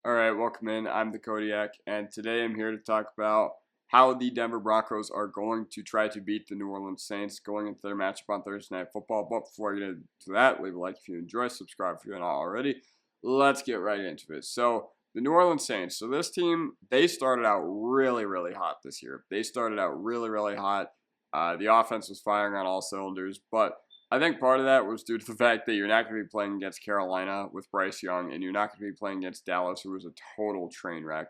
All right, welcome in. I'm the Kodiak, and today I'm here to talk about how the Denver Broncos are going to try to beat the New Orleans Saints going into their matchup on Thursday Night Football. But before I get into that, leave a like if you enjoy, subscribe if you're not already. Let's get right into it. So, the New Orleans Saints. So, this team, they started out really, really hot this year. They started out really, really hot. The offense was firing on all cylinders, but I think part of that was due to the fact that you're not going to be playing against Carolina with Bryce Young, and you're not going to be playing against Dallas, who was a total train wreck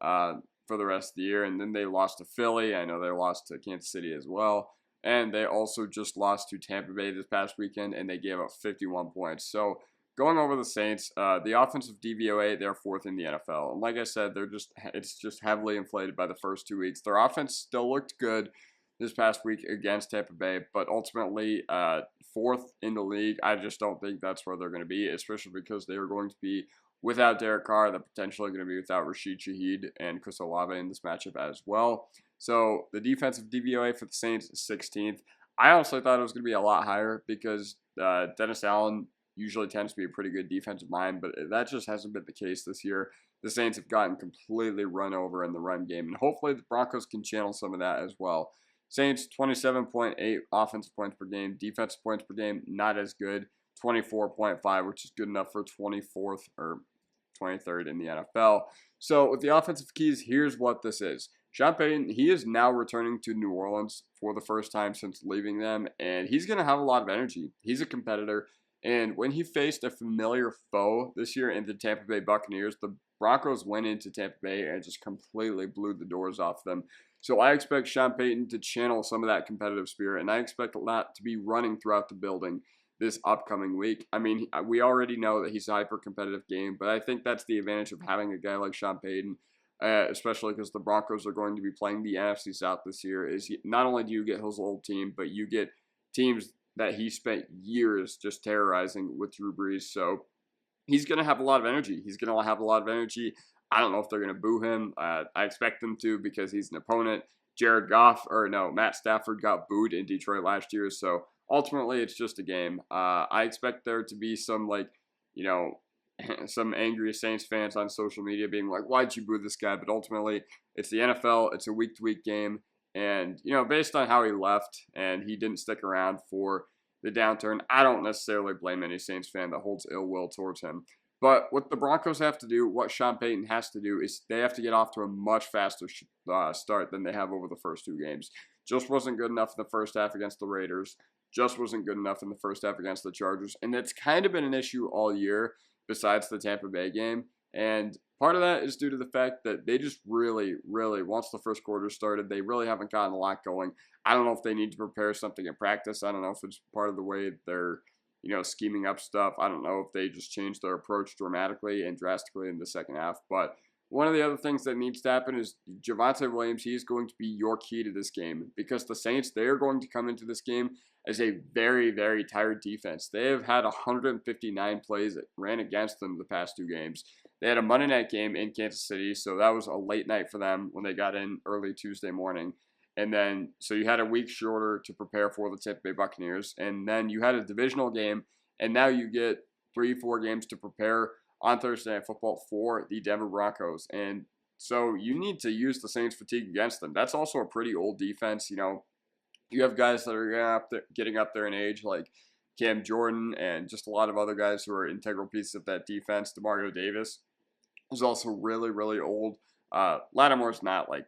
for the rest of the year. And then they lost to Philly. I know they lost to Kansas City as well. And they also just lost to Tampa Bay this past weekend, and they gave up 51 points. So going over the Saints, the offensive DVOA, they're fourth in the NFL. And like I said, it's just heavily inflated by the first 2 weeks. Their offense still looked good this past week against Tampa Bay, but ultimately fourth in the league. I just don't think that's where they're going to be, especially because they are going to be without Derek Carr. They're potentially going to be without Rashid Shaheed and Chris Olave in this matchup as well. So the defensive DVOA for the Saints is 16th. I honestly thought it was going to be a lot higher because Dennis Allen usually tends to be a pretty good defensive mind, but that just hasn't been the case this year. The Saints have gotten completely run over in the run game, and hopefully the Broncos can channel some of that as well. Saints, 27.8 offensive points per game. Defensive points per game, not as good. 24.5, which is good enough for 24th or 23rd in the NFL. So with the offensive keys, here's what this is. Sean Payton, he is now returning to New Orleans for the first time since leaving them, and he's going to have a lot of energy. He's a competitor, and when he faced a familiar foe this year in the Tampa Bay Buccaneers, the Broncos went into Tampa Bay and just completely blew the doors off them. So I expect Sean Payton to channel some of that competitive spirit, and I expect that to be running throughout the building this upcoming week. I mean, we already know that he's a hyper-competitive game, but I think that's the advantage of having a guy like Sean Payton, especially because the Broncos are going to be playing the NFC South this year. Not only do you get his old team, but you get teams that he spent years just terrorizing with Drew Brees. So he's going to have a lot of energy. I don't know if they're going to boo him. I expect them to because he's an opponent. Matt Stafford got booed in Detroit last year. So ultimately, it's just a game. I expect there to be some, some angry Saints fans on social media being like, why'd you boo this guy? But ultimately, it's the NFL. It's a week-to-week game. And, based on how he left and he didn't stick around for the downturn, I don't necessarily blame any Saints fan that holds ill will towards him. But what the Broncos have to do, what Sean Payton has to do, is they have to get off to a much faster start than they have over the first two games. Just wasn't good enough in the first half against the Raiders. Just wasn't good enough in the first half against the Chargers. And that's kind of been an issue all year besides the Tampa Bay game. And part of that is due to the fact that they just really, once the first quarter started, they really haven't gotten a lot going. I don't know if they need to prepare something in practice. I don't know if it's part of the way they're scheming up stuff. I don't know if they just changed their approach dramatically and drastically in the second half. But one of the other things that needs to happen is Javonte Williams. He is going to be your key to this game because the Saints, they are going to come into this game as a very, very tired defense. They have had 159 plays that ran against them the past two games. They had a Monday night game in Kansas City, so that was a late night for them when they got in early Tuesday morning. And then, so you had a week shorter to prepare for the Tampa Bay Buccaneers. And then you had a divisional game. And now you get 3-4 games to prepare on Thursday Night Football for the Denver Broncos. And so you need to use the Saints fatigue against them. That's also a pretty old defense. You have guys that are getting up there in age, like Cam Jordan and just a lot of other guys who are integral pieces of that defense. DeMario Davis is also really, really old. Lattimore's not like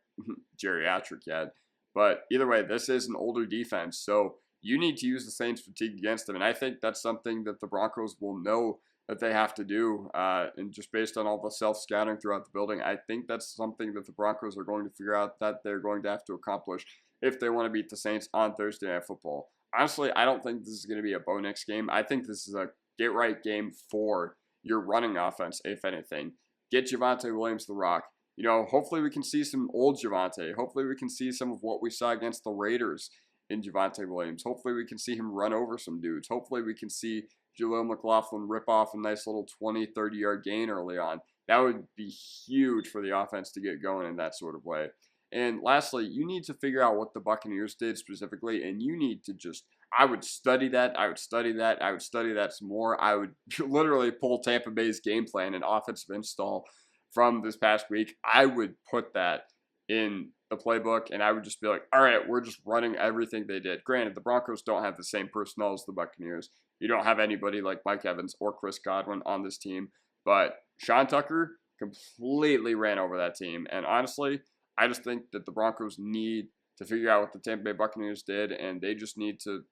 geriatric yet. But either way, this is an older defense, so you need to use the Saints fatigue against them. And I think that's something that the Broncos will know that they have to do. And just based on all the self-scouting throughout the building, I think that's something that the Broncos are going to figure out that they're going to have to accomplish if they want to beat the Saints on Thursday Night Football. Honestly, I don't think this is going to be a Bo Nix game. I think this is a get-right game for your running offense, if anything. Get Javonte Williams the rock. Hopefully we can see some old Javonte. Hopefully we can see some of what we saw against the Raiders in Javonte Williams. Hopefully we can see him run over some dudes. Hopefully we can see Jaleel McLaughlin rip off a nice little 20, 30-yard gain early on. That would be huge for the offense to get going in that sort of way. And lastly, you need to figure out what the Buccaneers did specifically, and you need to I would study that some more. I would literally pull Tampa Bay's game plan and offensive install from this past week, I would put that in the playbook, and I would just be like, all right, we're just running everything they did. Granted, the Broncos don't have the same personnel as the Buccaneers. You don't have anybody like Mike Evans or Chris Godwin on this team, but Sean Tucker completely ran over that team. And honestly, I just think that the Broncos need to figure out what the Tampa Bay Buccaneers did, and they just need to,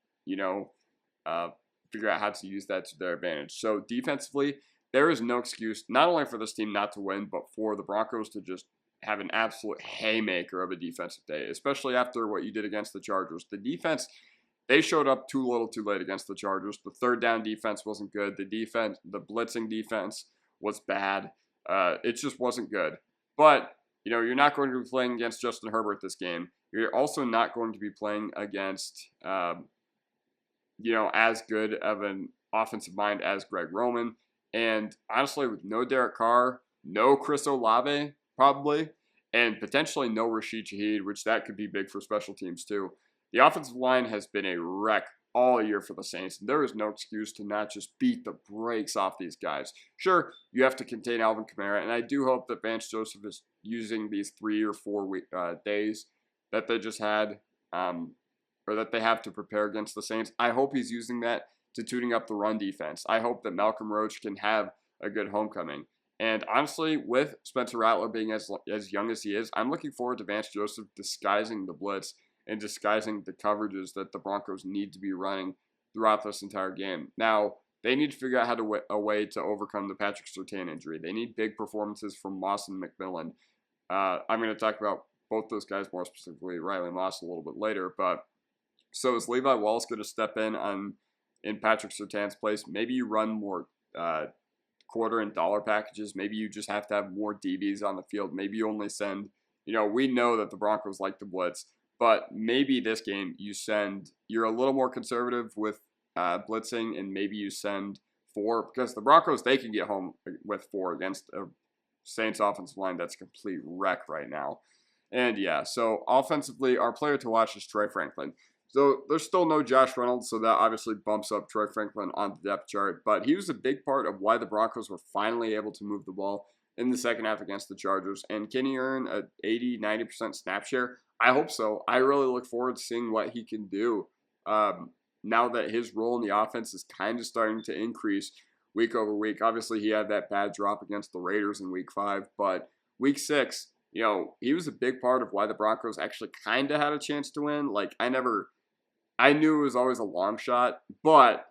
figure out how to use that to their advantage. So defensively, there is no excuse, not only for this team not to win, but for the Broncos to just have an absolute haymaker of a defensive day, especially after what you did against the Chargers. The defense, they showed up too little too late against the Chargers. The third down defense wasn't good. The blitzing defense was bad. It just wasn't good. But, you're not going to be playing against Justin Herbert this game. You're also not going to be playing against, as good of an offensive mind as Greg Roman. And honestly, with no Derek Carr, no Chris Olave, probably, and potentially no Rashid Shaheed, which that could be big for special teams too. The offensive line has been a wreck all year for the Saints, and there is no excuse to not just beat the brakes off these guys. Sure, you have to contain Alvin Kamara, and I do hope that Vance Joseph is using these 3 or 4 days that they just had, or that they have to prepare against the Saints. I hope he's using that to tuning up the run defense. I hope that Malcolm Roach can have a good homecoming. And honestly, with Spencer Rattler being as young as he is, I'm looking forward to Vance Joseph disguising the blitz and disguising the coverages that the Broncos need to be running throughout this entire game. Now, they need to figure out a way to overcome the Patrick Surtain injury. They need big performances from Moss and McMillan. I'm going to talk about both those guys, more specifically Riley Moss, a little bit later. But so is Levi Wallace going to step in Patrick Surtain's place? Maybe you run more quarter and dollar packages. Maybe you just have to have more DBs on the field. Maybe you only send, we know that the Broncos like to blitz, but maybe this game you're a little more conservative with blitzing, and maybe you send 4, because the Broncos, they can get home with 4 against a Saints offensive line that's a complete wreck right now. And yeah, so offensively, our player to watch is Troy Franklin. So there's still no Josh Reynolds, so that obviously bumps up Troy Franklin on the depth chart. But he was a big part of why the Broncos were finally able to move the ball in the second half against the Chargers. And can he earn an 80-90% snap share? I hope so. I really look forward to seeing what he can do now that his role in the offense is kind of starting to increase week over week. Obviously, he had that bad drop against the Raiders in week 5, but week 6, he was a big part of why the Broncos actually kind of had a chance to win. I knew it was always a long shot, but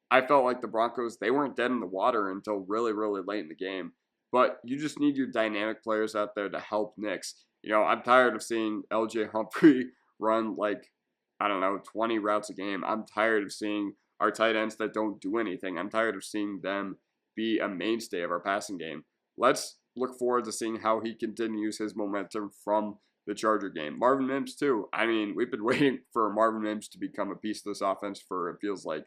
I felt like the Broncos, they weren't dead in the water until really, really late in the game. But you just need your dynamic players out there to help Nix. I'm tired of seeing LJ Humphrey run 20 routes a game. I'm tired of seeing our tight ends that don't do anything. I'm tired of seeing them be a mainstay of our passing game. Let's look forward to seeing how he continues his momentum from the Charger game. Marvin Mims too. I mean, we've been waiting for Marvin Mims to become a piece of this offense for, it feels like,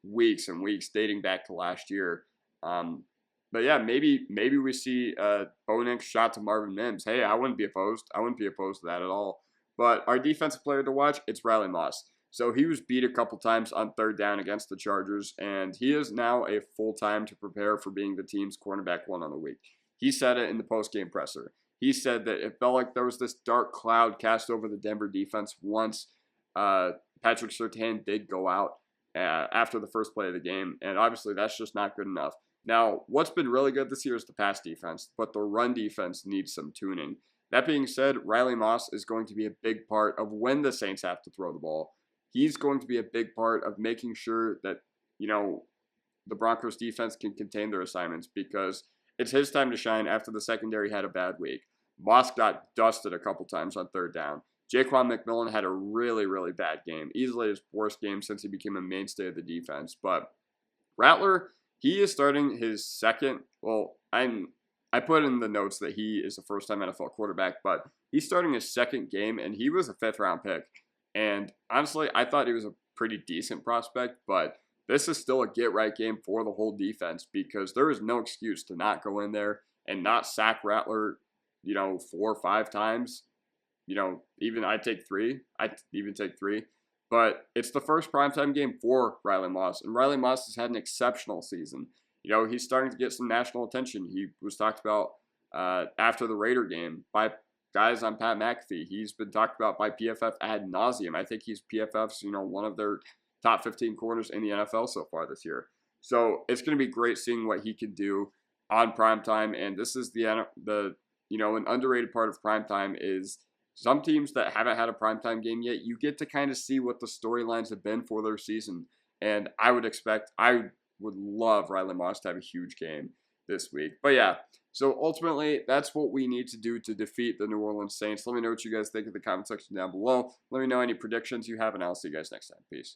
weeks and weeks, dating back to last year. But yeah, maybe we see Bo Nix shot to Marvin Mims. Hey, I wouldn't be opposed. I wouldn't be opposed to that at all. But our defensive player to watch, it's Riley Moss. So he was beat a couple times on third down against the Chargers, and he is now a full time to prepare for being the team's cornerback 1 on the week. He said it in the post-game presser. He said that it felt like there was this dark cloud cast over the Denver defense once Patrick Surtain did go out after the first play of the game, and obviously that's just not good enough. Now, what's been really good this year is the pass defense, but the run defense needs some tuning. That being said, Riley Moss is going to be a big part of when the Saints have to throw the ball. He's going to be a big part of making sure that, the Broncos defense can contain their assignments, because it's his time to shine after the secondary had a bad week. Moss got dusted a couple times on third down. Jaquan McMillan had a really, really bad game. Easily his worst game since he became a mainstay of the defense. But Rattler, he is starting his second, I put in the notes that he is a first-time NFL quarterback, but he's starting his second game, and he was a 5th-round pick. And honestly, I thought he was a pretty decent prospect, but this is still a get-right game for the whole defense, because there is no excuse to not go in there and not sack Rattler 4 or 5 times. Even I'd take 3. I'd even take 3. But it's the first primetime game for Riley Moss, and Riley Moss has had an exceptional season. he's starting to get some national attention. He was talked about after the Raider game by guys on Pat McAfee. He's been talked about by PFF ad nauseum. I think he's PFF's, one of their top 15 corners in the NFL so far this year. So it's going to be great seeing what he can do on primetime. And this is an underrated part of primetime is some teams that haven't had a primetime game yet, you get to kind of see what the storylines have been for their season. And I would love Riley Moss to have a huge game this week. But yeah, so ultimately, that's what we need to do to defeat the New Orleans Saints. Let me know what you guys think in the comment section down below. Let me know any predictions you have, and I'll see you guys next time. Peace.